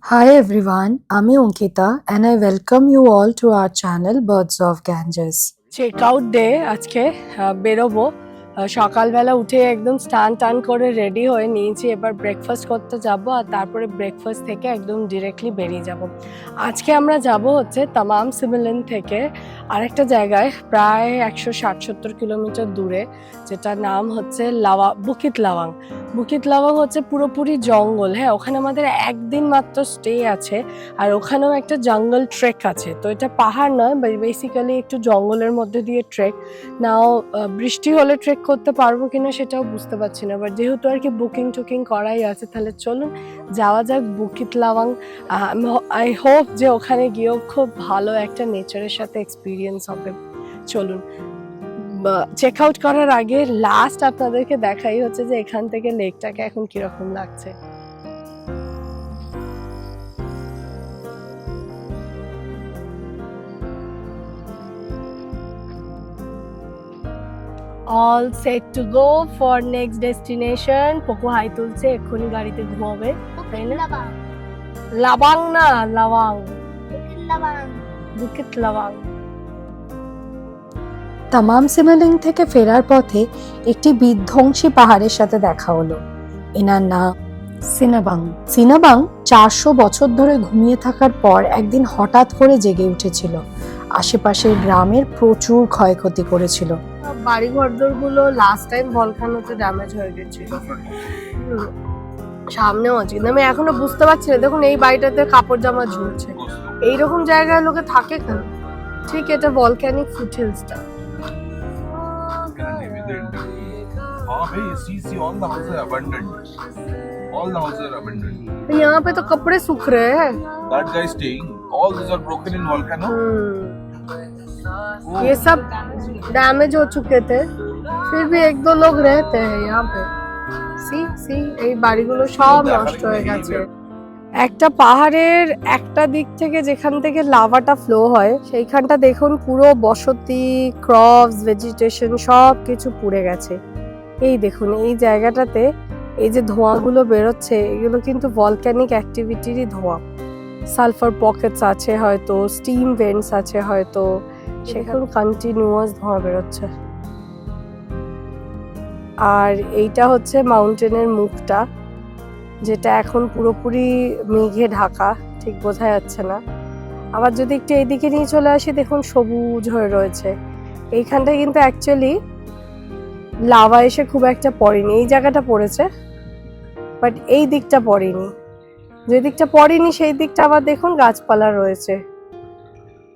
Hi everyone, I'm Ankita and I welcome you all to our channel Birds of Ganges. Check out day আজকে বেরোবো সকালবেলা উঠে একদম স্নান টান করে রেডি হয়ে নিয়েছি। এবার ব্রেকফাস্ট করতে যাব আর তারপরে ব্রেকফাস্ট থেকে একদম ডিরেক্টলি বেরিয়ে যাব। আজকে আমরা যাব হচ্ছে তামাম সিমিলিন থেকে আরেকটা জায়গায় প্রায় 160-70 কিলোমিটার দূরে, যেটার নাম হচ্ছে বুকিত লাওয়াং। বুকিত লাওয়াং হচ্ছে পুরোপুরি জঙ্গল। হ্যাঁ, ওখানে আমাদের একদিন মাত্র স্টে আছে আর ওখানেও একটা জঙ্গল ট্রেক আছে। তো এটা পাহাড় নয়, বেসিক্যালি একটু জঙ্গলের মধ্যে দিয়ে ট্রেক। নাও বৃষ্টি হলে ট্রেক করতে পারবো কিনা সেটাও বুঝতে পারছি না, বাট যেহেতু আর কি বুকিং টুকিং করাই আছে, তাহলে চলুন যাওয়া যাক বুকিত লাওয়াং। আই হোপ যে ওখানে গিয়েও খুব ভালো একটা নেচারের সাথে এক্সপিরিয়েন্স হবে। চলুন, চেক আউট করার আগে লাস্ট আপনাদেরকে দেখাই হচ্ছে যে এখান থেকে লেকটাকে এখন কিরকম লাগছে। All set to go for next destination. পোকো হাই তুলছে, এক্ষুনি গাড়িতে ঘুমাবে, তাই না? লাবাং না, লাওয়াং, বুকিত লাওয়াং। তামাম সিমিলিং থেকে ফেরার পথে একটি বিধ্বংসী পাহাড়ের সাথে দেখা হলো। এনার নাম সিনাবাং। সিনাবাং 400 বছর ধরে ঘুমিয়ে থাকার পর একদিন হঠাৎ করে জেগে উঠেছিল। আশেপাশের গ্রামের প্রচুর ক্ষয়ক্ষতি করেছিল। বাড়িঘরদোর গুলো লাস্ট টাইম ভলকানোতে ড্যামেজ হয়ে গেছিল। সামনেও আছে, কিন্তু আমি এখনো বুঝতে পারছি না। দেখুন, এই বাড়িটাতে কাপড় জামা ঝুলছে। এইরকম জায়গায় লোকে থাকে কেন? ঠিক, এটা volcanic ফুটহিলসটা। all the houses are abandoned. All the houses are abandoned. यहाँ पे तो कपड़े सूख रहे हैं। That guy is staying. All these are broken in volcano. ये सब डैमेज हो चुके थे, फिर भी एक दो लोग रहते हैं यहाँ पे। सी এই বাড়িগুলো সব নষ্ট হয়ে গেছে। একটা পাহাড়ের একটা দিক থেকে যেখান থেকে লাভাটা ফ্লো হয় সেইখানটা দেখুন পুরো বসতি, ক্রপস, ভেজিটেশন সব কিছু পুড়ে গেছে। এই দেখুন এই জায়গাটাতে এই যে ধোঁয়াগুলো বেরোচ্ছে, এগুলো কিন্তু ভলক্যানিক অ্যাক্টিভিটিরই ধোঁয়া। সালফার পকেটস আছে হয়তো, স্টিম ভেন্টস আছে হয়তো, সেখানে কন্টিনিউয়াস ধোঁয়া বেরোচ্ছে। আর এইটা হচ্ছে মাউন্টেনের মুখটা, যেটা এখন পুরোপুরি মেঘে ঢাকা, ঠিক বোঝা যাচ্ছে না। আবার যদি একটু এইদিকে নিয়ে চলে আসি, দেখুন সবুজ হয়ে রয়েছে। এইখানটায় কিন্তু অ্যাকচুয়ালি লাভা এসে খুব একটা পড়েনি, এই জায়গাটা পড়েছে, বাট এই দিকটা পড়েনি। যে দিকটা পড়েনি সেই দিকটা আবার দেখুন গাছপালা রয়েছে,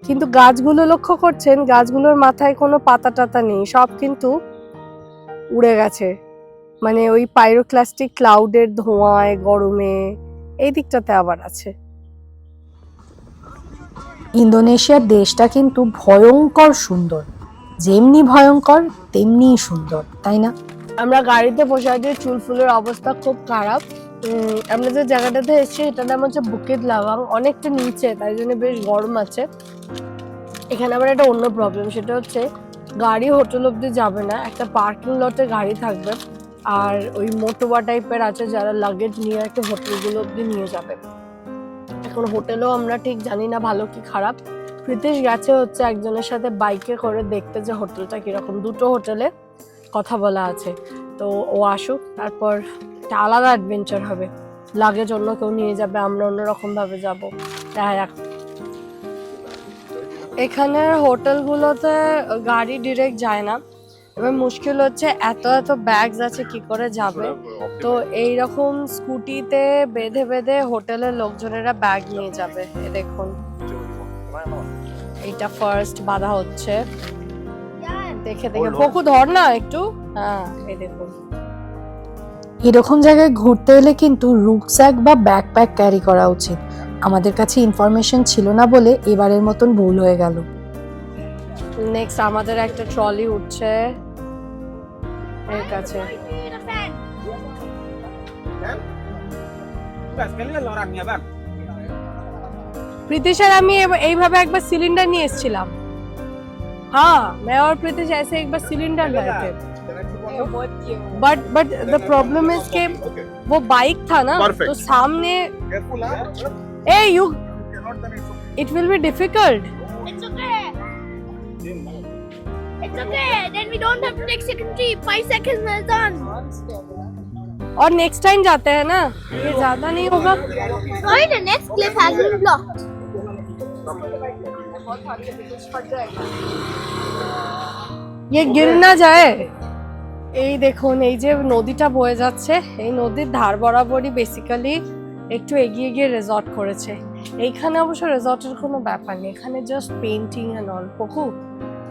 কিন্তু গাছগুলো লক্ষ্য করছেন, গাছগুলোর মাথায় কোনো পাতা টাতা নেই, সব কিন্তু উড়ে গেছে। মানে ওই পাইরোক্লাস্টিক ক্লাউডের ধোঁয়ায়, গরমে এই দিকটাতে আবার আছে। ইন্দোনেশিয়ার দেশটা কিন্তু ভয়ঙ্কর সুন্দর, যেমনি ভয়ঙ্কর তেমনি সুন্দর, তাই না? আমরা গাড়িতে বসে আছি, চুল ফুলের অবস্থা খুব খারাপ। আমরা যে জায়গাটাতে এসেছি এটার নাম হচ্ছে বুকিত লাওয়াং, অনেকটা নিচে, তাই জন্য বেশ গরম আছে। এখানে আবার একটা অন্য প্রবলেম, সেটা হচ্ছে গাড়ি হোটেল অব্দি যাবে না, একটা পার্কিং লটে গাড়ি থাকবে, আর ওই মোটোবা টাইপের আছে যারা লাগেজ নিয়ে একটা হোটেলগুলো অব্দি নিয়ে যাবে। এখন হোটেলও আমরা ঠিক জানি না ভালো কি খারাপ। প্রীতিশ গেছে হচ্ছে একজনের সাথে বাইকে করে দেখতে যে হোটেলটা কিরকম। দুটো হোটেলে কথা বলা আছে, তো ও আসুক, তারপর একটা আলাদা অ্যাডভেঞ্চার হবে। লাগেজ অন্য কেউ নিয়ে যাবে, আমরা অন্যরকম ভাবে যাবো। দেখা যাক। এখানের হোটেলগুলোতে গাড়ি ডিরেক্ট যায় না, এবার মুশকিল হচ্ছে এত এত ব্যাগস আছে, কি করে যাবে? তো এইরকম স্কুটিতে বেঁধে বেঁধে হোটেলের লোকজনেরা ব্যাগ নিয়ে যাবে। দেখুন এইটা ফার্স্ট বাঁধা হচ্ছে, দেখে দেখে পকু ধর না একটু। হ্যাঁ, এই দেখুন। এরকম জায়গায় ঘুরতে এলে কিন্তু রুকস্যাক বা ব্যাকপ্যাক ক্যারি করা উচিত। আমাদের কাছে ইনফরমেশন ছিল না বলে এবারের মতন ভুল হয়ে গেল। নেক্সট আমাদের একটা ট্রলি উঠছে এর কাছে। প্রীতিশার আমি এইভাবে একবার সিলিন্ডার নিয়ে এসেছিলাম। हाँ, मैं और प्रीतिश ऐसे एक बार सिलेंडर लाए थे, बट द प्रॉब्लम इज के वो बाइक था ना, तो सामने Hey, you. Cannot, then it's okay. It will be difficult. It's okay. It's okay. Then we don't have to take second trip. 5 seconds and it's done. और next time जाते हैं ना, ये ज्यादा नहीं होगा. Sorry, the next cliff has been blocked. ये गिर না যায়. এই দেখুন, এই যে নদীটা বয়ে যাচ্ছে, এই নদীর ধার বরাবরই বেসিক্যালি একটু এগিয়ে গিয়ে রিসর্ট করেছে. এইখানে অবশ্য রিসর্টের কোনো ব্যাপার নেই, এখানে জাস্ট পেন্টিং এন্ড অল. পকু,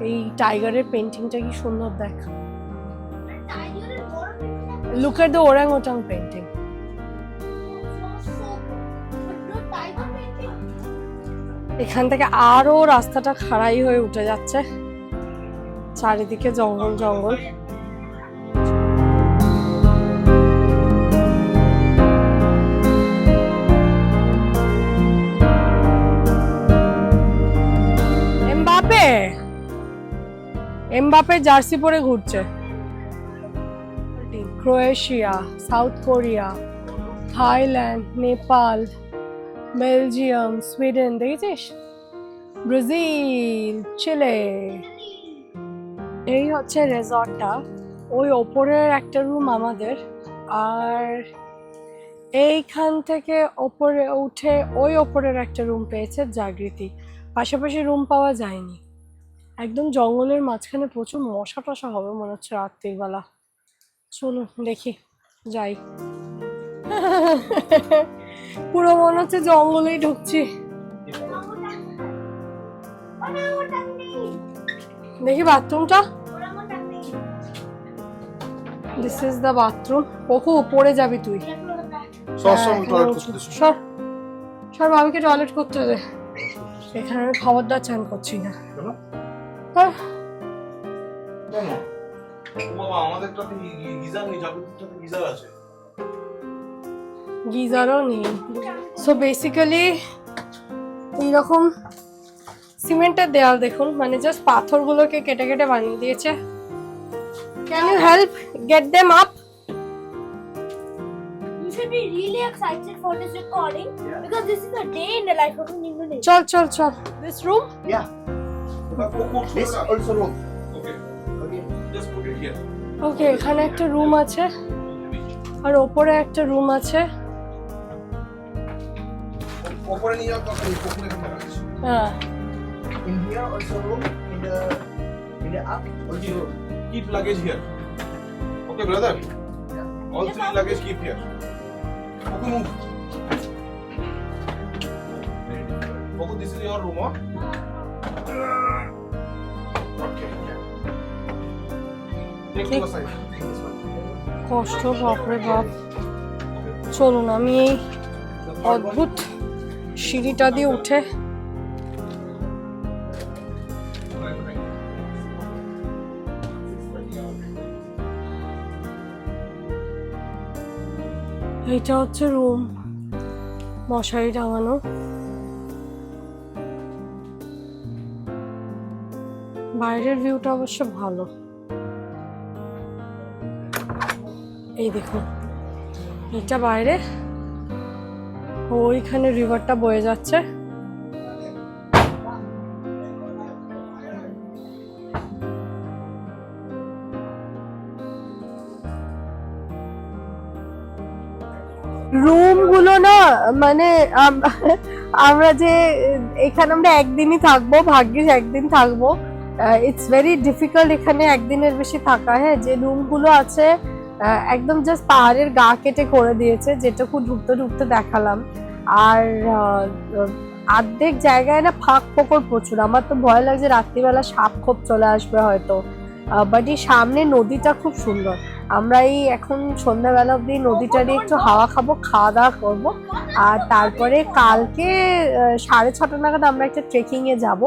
এই টাইগারের পেন্টিংটা কি সুন্দর দেখ. Look at the orangutan painting. এখান থেকে আরো রাস্তাটা খাড়াই হয়ে উঠে যাচ্ছে, চারিদিকে জঙ্গল জঙ্গল. এমবাপে জার্সি পরে ঘুরছে. Croatia, south Korea, Thailand, Nepal, Belgium, Sweden, দেখেছিস, ব্রাজিল, চিলে. এই হচ্ছে রিসর্টটা. ওই ওপরের একটা রুম আমাদের, আর এইখান থেকে ওপরে উঠে ওই ওপরের একটা রুম পেয়েছে জাগৃতি. পাশাপাশি রুম পাওয়া যায়নি. একদম জঙ্গলের মাঝখানে প্রচুর মশা টশা হবে মনে হচ্ছে রাত্রিবেলা. চলুন দেখি, যাই. পুরো মনে হচ্ছে জঙ্গলেই ঢুকছি. দেখি বাথরুমটা. This is the bathroom. ওকু, পড়ে যাবি তুই. সর সর, বাবাকে টয়লেট করতে হবে. এখানে আমি খবরদার চান করছি না. গিজারও নেই. সো বেসিক্যালি এইরকম সিমেন্টের দেওয়াল দেখুন, মানে জাস্ট পাথরগুলোকে কেটে কেটে বানিয়ে দিয়েছে. Can you help get them up? You should be really excited for this recording because this is a day in the life of an Indonesian. চল চল চল. This room? Yeah. This also room. Okay. Okay. Just put it here. ওকে, এখানে একটা room আছে আর ওপরে একটা room আছে. ওপরে নিয়ে যাও, তখন ওপরে এখানে রাখিস. হ্যাঁ. In here also room, in the up also room. Keep luggage here. Okay, brother. All three luggage keep here. Okay, move. Okay, this is your room, huh? Okay. Take Take- your side. Take this one. কষ্ট, বাপরে বাপ. চলুন আমি এই অদ্ভুত সিঁড়িটা দিয়ে উঠে এইটা হচ্ছে রুম, মশারি টাঙানো. বাইরের ভিউটা অবশ্য ভালো. এই দেখুন, এটা বাইরে, ওইখানে রিভারটা বয়ে যাচ্ছে. রুম গুলো না, মানে আমরা যে এখানে আমরা একদিনই থাকবো, ভাগ্যিস একদিন থাকবো. ইটস ভেরি ডিফিকাল্ট এখানে একদিনের বেশি থাকা. হ্যাঁ, যে রুম গুলো আছে একদম জাস্ট পাহাড়ের গা কেটে করে দিয়েছে, যেটুকু ঢুকতে ঢুকতে দেখালাম. আর অর্ধেক জায়গায় না ফাঁক ফোকর প্রচুর. আমার তো ভয় লাগছে রাত্রিবেলা সাপ খোপ চলে আসবে হয়তো. বাট এই সামনে নদীটা খুব সুন্দর. আমরা এই এখন সন্ধ্যাবেলা অব্দি নদীটারই একটু হাওয়া খাবো, খাওয়া দাওয়া করবো. আর তারপরে কালকে 6:30 নাগাদ আমরা একটা ট্রেকিং এ যাবো.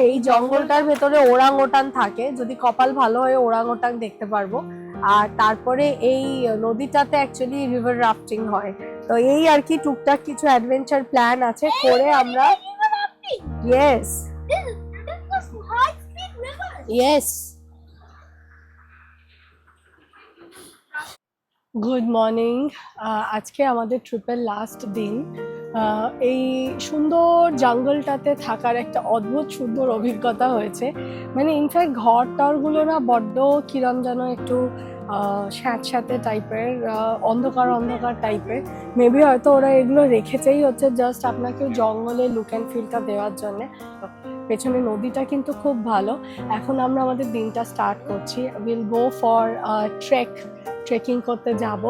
এই জঙ্গলটার ভেতরে ওরাংওটান থাকে, যদি কপাল ভালো হয় ওরাংওটান দেখতে পারবো. আর তারপরে এই নদীটাতে অ্যাকচুয়ালি রিভার রাফটিং হয়. তো এই আর কি টুকটাক কিছু অ্যাডভেঞ্চার প্ল্যান আছে করে আমরা. Yes This was high speed river. Yes. Good morning. আজকে আমাদের ট্রিপের লাস্ট দিন. এই সুন্দর জঙ্গলটাতে থাকার একটা অদ্ভুত সুন্দর অভিজ্ঞতা হয়েছে। মানে ইনফ্যাক্ট ঘর টরগুলো না বড্ড কিরম যেন একটু স্যাঁতস্যাঁতে টাইপের, অন্ধকার অন্ধকার টাইপের। মেবি হয়তো ওরা এগুলো রেখেছেই হচ্ছে জাস্ট আপনাকে জঙ্গলে লুক অ্যান্ড ফিলটা দেওয়ার জন্যে। পেছনে নদীটা কিন্তু খুব ভালো। এখন আমরা আমাদের দিনটা স্টার্ট করছি। উইল গো ফর ট্রেকিং করতে যাব।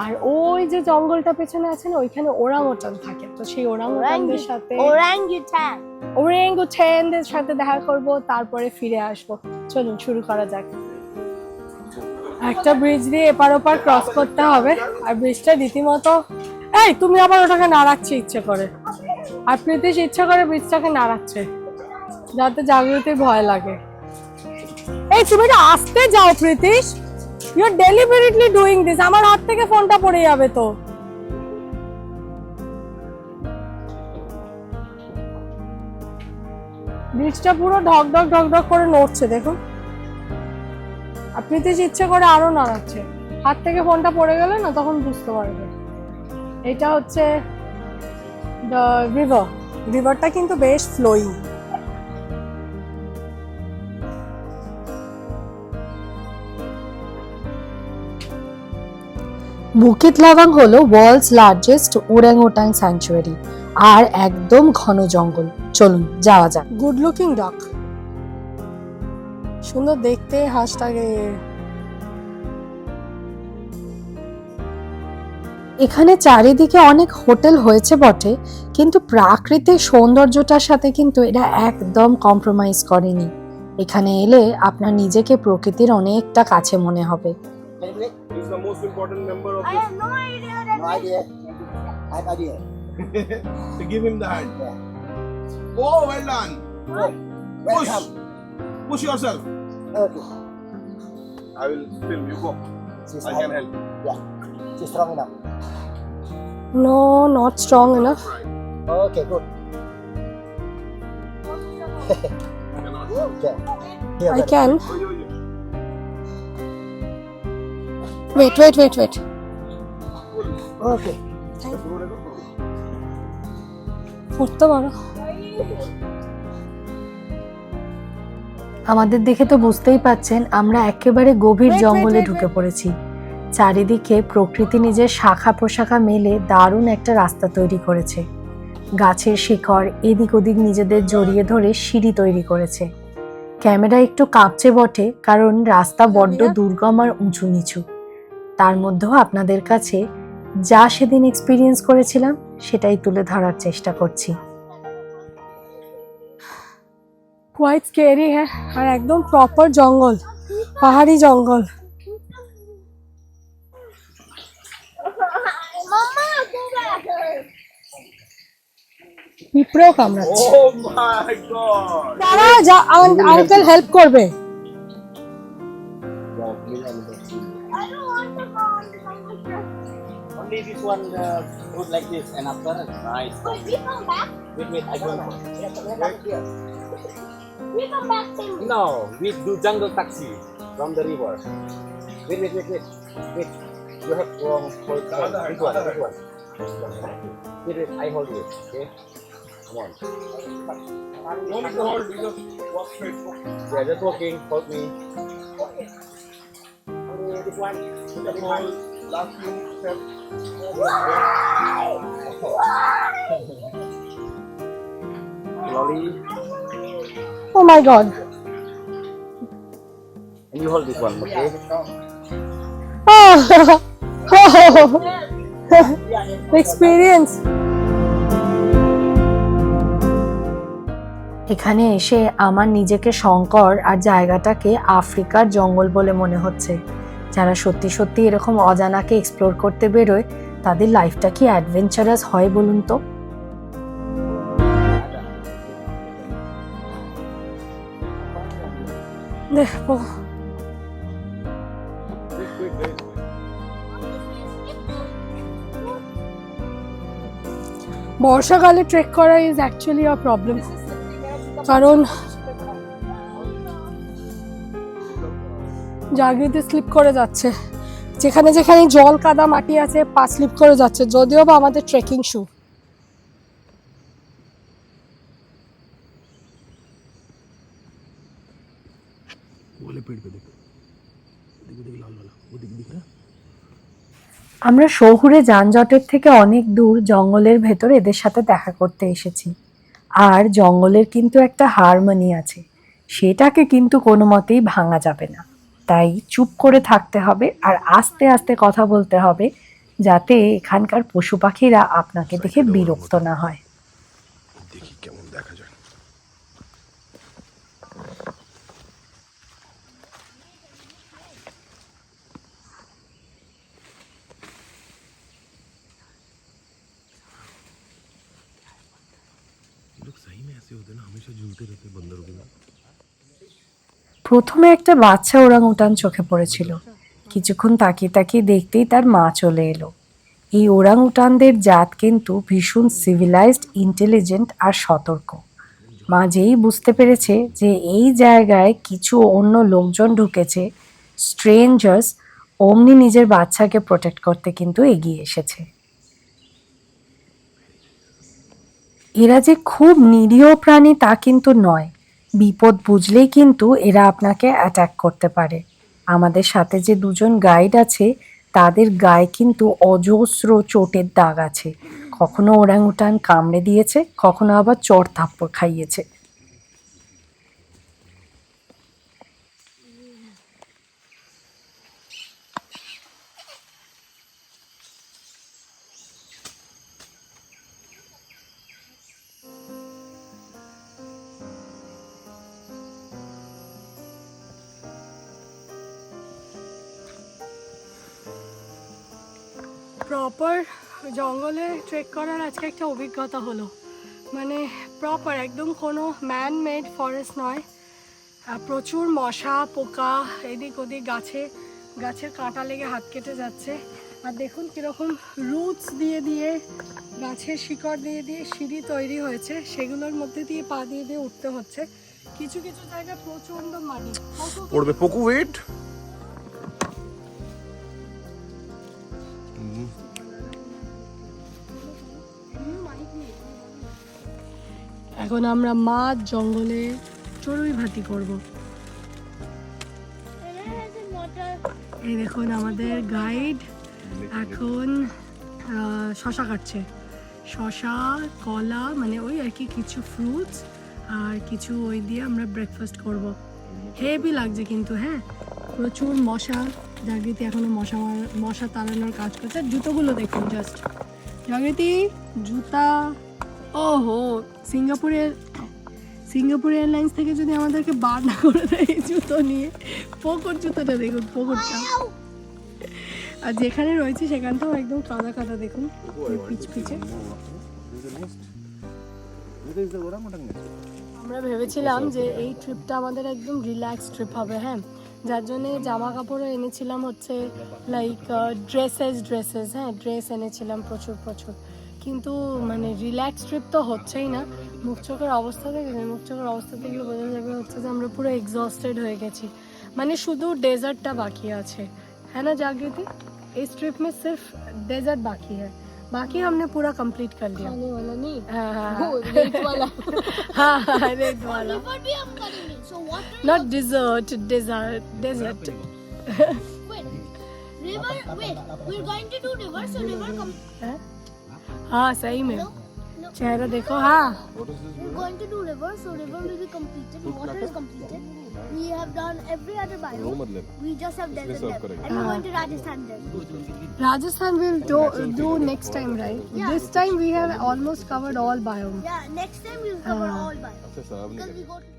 আর ওই যে জঙ্গলটা পেছনে আছে না, ওইখানে ওরাংওটান থাকে। তো সেই ওরাংওটানদের সাথে ওরাংউটানদের সাথে দেখা করব, তারপরে ফিরে আসব। চলুন শুরু করা যাক। একটা ব্রিজ দিয়ে এপার ওপার ক্রস করতে হবে, আর ব্রিজটা রীতিমতো, এই তুমি আবার ওটাকে নাড়াচ্ছে ইচ্ছে করে, আর প্রীতিশ ইচ্ছে করে ব্রিজটাকে নাড়াচ্ছে যাতে জাগৃতির ভয় লাগে। এই তুমি এটা আসতে যাও Pritish, you are deliberately doing this. আমার হাত থেকে ফোনটা পড়ে যাবে তো। ব্রিজটা পুরো ঢক ঢক ঢক ঢক করে নড়ছে দেখুন, আর প্রীতিশ ইচ্ছে করে আরো নাড়াচ্ছে। হাত থেকে ফোনটা পড়ে গেলে না তখন বুঝতে পারবে। এটা হচ্ছে দ্য রিভার। রিভারটা কিন্তু বেশ ফ্লোয়িং। বুকিত লাওয়াং হলো ওয়ার্ল্ডস লার্জেস্ট ওরাংওটাং স্যাংচুয়ারি, আর একদম ঘন জঙ্গল। চলুন যাওয়া যাক। গুড লুকিং ডগ, সুন্দর দেখতে হাঁসটাকে। এখানে চারিদিকে অনেক হোটেল হয়েছে বটে, কিন্তু প্রাকৃতিক সৌন্দর্যটার সাথে কিন্তু এটা একদম কম্প্রোমাইজ করেনি। এখানে এলে আপনার নিজেকে প্রকৃতির অনেকটা কাছে মনে হবে। He's the most important member of I this. have no idea that No idea. I have idea. To give him the hand. Yeah. Oh, well done. Good. Push. Welcome. Push yourself. Okay. I will film. You go. She's I can help. Yeah. She's strong enough. No, not strong enough. Right. Okay, good. Cannot. Okay. Here, I can. Oh, you. Wait. Okay. উঠতে পারো। আমাদের দেখে তো বুঝতেই পাচ্ছেন আমরা একেবারে গভীর জঙ্গলে ঢুকে পড়েছি। চারিদিকে প্রকৃতি নিজের শাখা প্রশাখা মেলে দারুণ একটা রাস্তা তৈরি করেছে। গাছের শিকড় এদিক ওদিক নিজেদের জড়িয়ে ধরে সিঁড়ি তৈরি করেছে। ক্যামেরা একটু কাঁপছে বটে, কারণ রাস্তা বড্ড দুর্গম আর উঁচু নিচু। তার মধ্যেও আপনাদের কাছে যা সেদিন এক্সপিরিয়েন্স করেছিলাম সেটাই তুলে ধরার চেষ্টা করছি। কোয়াইট স্কেরি হ্যাঁ, আর একদম প্রপার জঙ্গল, পাহাড়ি জঙ্গল। Mama, go back. পিঁপড়েও কামড়াচ্ছে। Oh my God. তারা যা আঙ্কেল হেল্প করবে। I don't want to go on the mountain. Only this one road like this, and after nice. Wait, we come back? Wait, I don't. We come back then. No, we do jungle taxi from the river. Wait. You have wrong hold. This one. Wait, I hold you. Okay. Come on. No need to hold. You just walk straight. Yeah, just walking. Hold me. Only this one. Just hold. Last few steps. Slowly. Oh my God. And you hold this one, okay? Experience. এখানে এসে আমার নিজেকে শঙ্কর আর জায়গাটাকে আফ্রিকার জঙ্গল বলে মনে হচ্ছে। যারা সত্যি সত্যি এরকম অজানাকে এক্সপ্লোর করতে বেরোয় তাদের লাইফটা কি অ্যাডভেঞ্চারাস হয় বলুন তো। দেখো বর্ষাকালে ট্রেক করা ইজ অ্যাকচুয়ালি আ প্রবলেম, কারণ জাগৃতি স্লিপ করে যাচ্ছে। যেখানে যেখানে জল কাদা মাটি আছে পা স্লিপ করে যাচ্ছে, যদিও বা আমাদের ট্রেকিং শু। আমরা শহুরে যানজটের থেকে অনেক দূর জঙ্গলের ভেতর এদের সাথে দেখা করতে এসেছি। আর জঙ্গলের কিন্তু একটা হারমোনি আছে, সেটাকে কিন্তু কোনো মতেই ভাঙা যাবে না। তাই চুপ করে থাকতে হবে আর আস্তে আস্তে কথা বলতে হবে, যাতে এখানকার পশু পাখিরা আপনাকে দেখে বিরক্ত না হয়। দেখি কেমন দেখা যায়। প্রথমে একটা বাচ্চা ওরাংউটান চোখে পড়েছিল। কিছুক্ষণ তাকিয়ে তাকিয়ে দেখতেই তার মা চলে এলো। এই ওরাংউটানদের জাত কিন্তু ভীষণ সিভিলাইজড, ইন্টেলিজেন্ট আর সতর্ক। মা যেই বুঝতে পেরেছে যে এই জায়গায় কিছু অন্য লোকজন ঢুকেছে, স্ট্রেঞ্জার্স, অমনি নিজের বাচ্চাকে প্রোটেক্ট করতে কিন্তু এগিয়ে এসেছে। এরা যে খুব নিরীহ প্রাণী তা কিন্তু নয়, বিপদ বুঝলেই কিন্তু এরা আপনাকে অ্যাটাক করতে পারে। আমাদের সাথে যে দুজন গাইড আছে তাদের গায়ে কিন্তু অজস্র চোটের দাগ আছে। কখনো ওরাংউটান কামড়ে দিয়েছে, কখনো আবার চড় থাপ্পড় খাইয়েছে। প্রপার জঙ্গলে ট্রেক করার আজকে একটা অভিজ্ঞতা হলো। মানে প্রপার একদম কোনো ম্যান মেড ফরেস্ট নয়। প্রচুর মশা পোকা, এদিক ওদিক গাছের কাঁটা লেগে হাত কেটে যাচ্ছে। আর দেখুন কীরকম রুটস দিয়ে দিয়ে, গাছের শিকড় দিয়ে দিয়ে সিঁড়ি তৈরি হয়েছে, সেগুলোর মধ্যে দিয়ে পা দিয়ে দিয়ে উঠতে হচ্ছে। কিছু কিছু জায়গায় প্রচণ্ড মাটি পড়বে পোকো ওয়েট। এখন আমরা মাঝ জঙ্গলে চড়ুই ভাতি করব। এই দেখুন আমাদের গাইড এখন শশা কাটছে। শশা, কলা, মানে ওই আর কি কিছু ফ্রুটস আর কিছু ওই দিয়ে আমরা ব্রেকফাস্ট করব। হেভি লাগছে কিন্তু, হ্যাঁ প্রচুর মশা। জাগৃতি এখনো মশা তাড়ানোর কাজ করছে। জুতোগুলো দেখুন জাস্ট, জাগৃতি জুতা। ওহো, সিঙ্গাপুর এয়ারলাইন্স থেকে যদি আমাদেরকে বার না করে দেয় এই জুতো নিয়ে। পোকর জুতোটা দেখুন, পোকরটা। আর যেখানে রয়েছে সেখানটাও একদম কাদা কাদা দেখুন, পিচপিচে। আমরা ভেবেছিলাম যে এই ট্রিপটা আমাদের একদম রিল্যাক্স ট্রিপ হবে, হ্যাঁ, যার জন্যে জামা কাপড়ও এনেছিলাম হচ্ছে লাইক ড্রেসেস, হ্যাঁ ড্রেস এনেছিলাম প্রচুর। কিন্তু মানে রিল্যাক্স ট্রিপ তো হচ্ছেই না। মুখ চোখের অবস্থা দেখলে বোঝা যাবে হচ্ছে যে আমরা পুরো এক্সস্টেড হয়ে গেছি। মানে শুধু ডেজার্টটা বাকি আছে, है ना जागृति? इस ट्रिप में सिर्फ डेजर्ट बाकी है, बाकी हमने पूरा कंप्लीट कर लिया। खाने वाला नहीं, हाँ रेत वाला। हाँ रेत वाला, River भी हम करेंगे। So water not desert, desert. wait, river. Wait, we're going to do river. So river हाँ सही में No. चेहरा देखो। हाँ We're going to do river. So river will be completed. Water is completed. We have done every other biome. We just have desert left. And we're going to Rajasthan then. Rajasthan will do next time, right? Yeah. This time we have almost covered all biomes. Yeah, next time we'll cover all biomes. Because we go to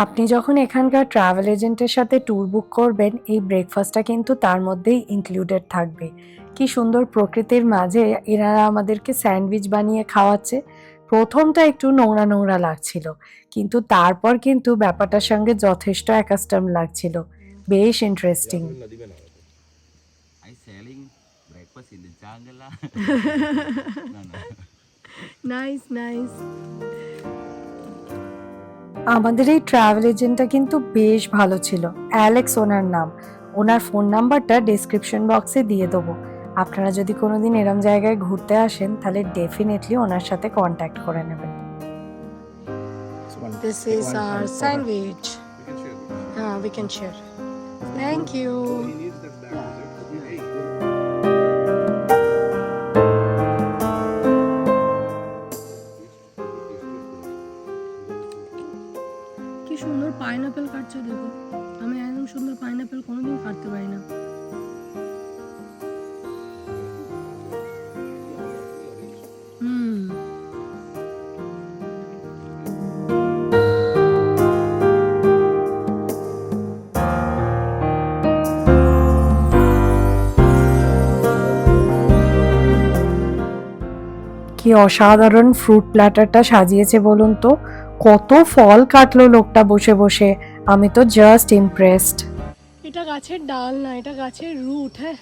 আপনি যখন এখানকার travel এজেন্টের সাথে tour বুক করবেন, এই ব্রেকফাস্টটা কিন্তু তার মধ্যেই ইনক্লুডেড থাকবে। কি সুন্দর প্রকৃতির মাঝে এনারা আমাদেরকে স্যান্ডউইচ বানিয়ে খাওয়াচ্ছে। প্রথমটা একটু নোংরা লাগছিল, কিন্তু তারপর কিন্তু ব্যাপারটার সঙ্গে যথেষ্ট অ্যাকাস্টম লাগছিল। বেশ interesting. I selling breakfast in the jungle lah. Nice. আমাদের এই ট্রাভেল এজেন্টটা কিন্তু বেশ ভালো ছিল, অ্যালেক্স ওনার নাম। ওনার ফোন নাম্বারটা ডেসক্রিপশন বক্সে দিয়ে দেবো। আপনারা যদি কোনোদিন এরম জায়গায় ঘুরতে আসেন তাহলে ডেফিনেটলি ওনার সাথে কন্ট্যাক্ট করে নেবেন। This is our sandwich. we can share. Thank you. কি সুন্দর পাইনাপেল কাটছে দেখো, আমি একদম সুন্দর পাইনাপেল কোনোদিন কাটতে পারি না। কি অসাধারণ ফ্রুট প্ল্যাটারটা সাজিয়েছে বলুন তো, কত ফল কাটলো লোকটা বসে বসে, আমি তো জাস্ট ইমপ্রেসড। এটা গাছের ডাল না, এটা গাছের রুট, হ্যাঁ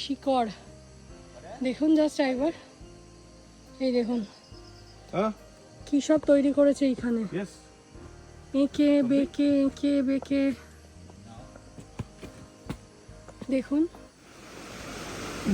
শিকড়। দেখুন জাস্ট একবার, এই দেখুন কি সব তৈরি করেছে এখানে, এঁকে বেঁকে দেখুন।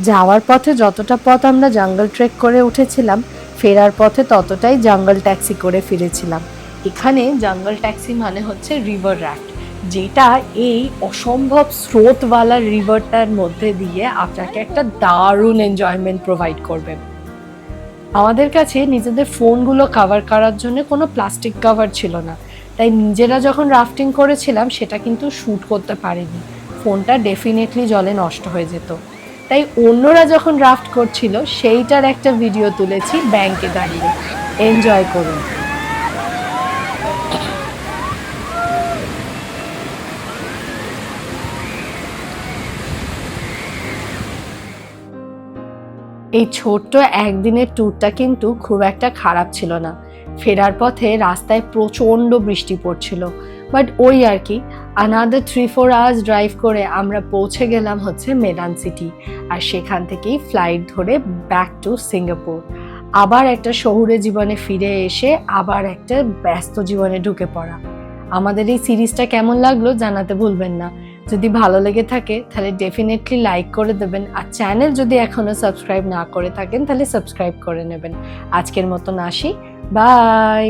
যাওয়ার পথে যতটা পথ আমরা জঙ্গল ট্রেক করে উঠেছিলাম, ফেরার পথে ততটাই জঙ্গল ট্যাক্সি করে ফিরেছিলাম। এখানে জঙ্গল ট্যাক্সি মানে হচ্ছে রিভার রাফট, যেটা এই অসম্ভব স্রোতওয়ালা রিভারটার মধ্যে দিয়ে আপনাকে একটা দারুণ এনজয়মেন্ট প্রোভাইড করবে। আমাদের কাছে নিজেদের ফোনগুলো কভার করার জন্য কোনো প্লাস্টিক কভার ছিল না, তাই নিজেরা যখন রাফটিং করেছিলাম সেটা কিন্তু শ্যুট করতে পারিনি, ফোনটা ডেফিনেটলি জলে নষ্ট হয়ে যেত। তাই অন্যরা যখন রাফট করছিল সেইটার একটা ভিডিও তুলেছি ব্যাংকে দাঁড়িয়ে। এনজয় করুন। এই ছোট্ট একদিনের ট্যুরটা কিন্তু খুব একটা খারাপ ছিল না। ফেরার পথে রাস্তায় প্রচণ্ড বৃষ্টি পড়ছিল, বাট ওই আর কি, আনাদার 3-4 আওয়ার্স ড্রাইভ করে আমরা পৌঁছে গেলাম হচ্ছে মেদান সিটি, আর সেখান থেকেই ফ্লাইট ধরে ব্যাক টু সিঙ্গাপুর। আবার একটা শহুরে জীবনে ফিরে এসে আবার একটা ব্যস্ত জীবনে ঢুকে পড়া। আমাদের এই সিরিজটা কেমন লাগলো জানাতে ভুলবেন না। যদি ভালো লেগে থাকে তাহলে ডেফিনেটলি লাইক করে দেবেন, আর চ্যানেল যদি এখনো সাবস্ক্রাইব না করে থাকেন তাহলে সাবস্ক্রাইব করে নেবেন। আজকের মতন আসি, বাই।